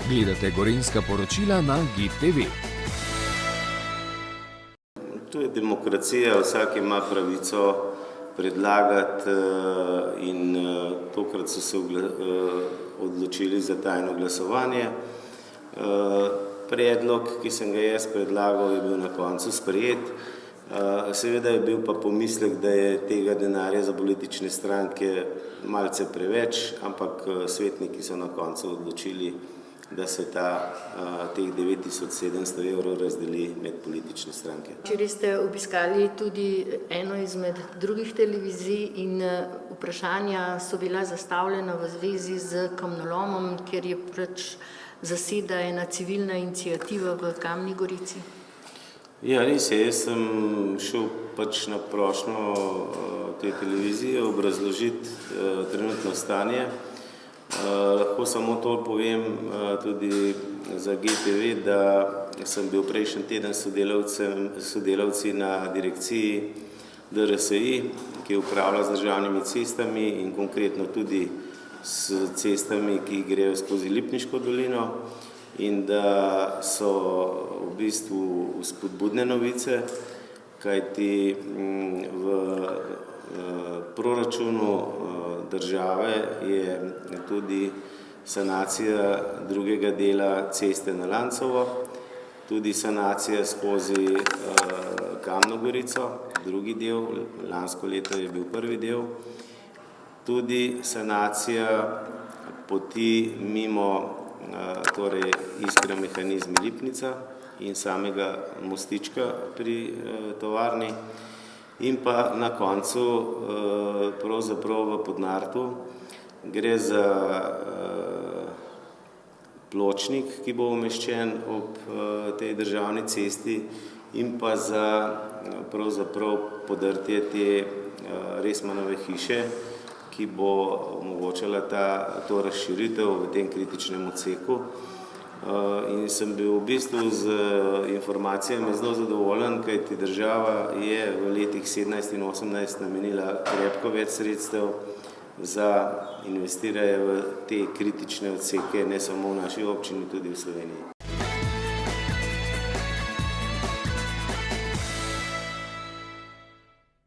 Gledate Gorenjska poročila na GIP TV. Tu je demokracija, vsak ima pravico predlagati in tokrat so se odločili za tajno glasovanje. Predlog, ki sem ga jaz predlagal, je bil na koncu sprejet. Seveda je bil pa pomislek, da je tega denarja za politične stranke malce preveč, ampak svetniki so na koncu odločili, da se teh 9700 evrov razdeli med politične stranke. Včeraj ste obiskali tudi eno izmed drugih televizij in vprašanja so bila zastavljena v zvezi z kamnolomom, kjer je zaseda ena civilna iniciativa v Kamni Gorici. Ja, res je, jaz sem šel na prošnjo te televizije obrazložiti trenutno stanje. Lahko samo to povem tudi za GTV, da sem bil prejšnji teden sodelavci na direkciji DRSI, ki upravlja z državnimi cestami in konkretno tudi s cestami, ki grejo skozi Lipniško dolino, in da so v bistvu spodbudne novice, kajti v proračunu države je tudi sanacija drugega dela ceste na Lancovo, tudi sanacija skozi Kamno Gorico, drugi del, lansko leto je bil prvi del, tudi sanacija poti mimo torej Iskra Mehanizmi Lipnica in samega mostička pri tovarni. In pa na koncu pravzaprav v Podnartu gre za pločnik, ki bo umeščen ob tej državni cesti in pa za pravzaprav podrtje te Resmanove hiše, ki bo omogočala to razširitev v tem kritičnem odseku. In sem bil v bistvu z informacijami zelo zadovoljen, kajti država je v letih 17 in 18 namenila krepko več sredstev za investiranje v te kritične odseke, ne samo v naši občini, tudi v Sloveniji.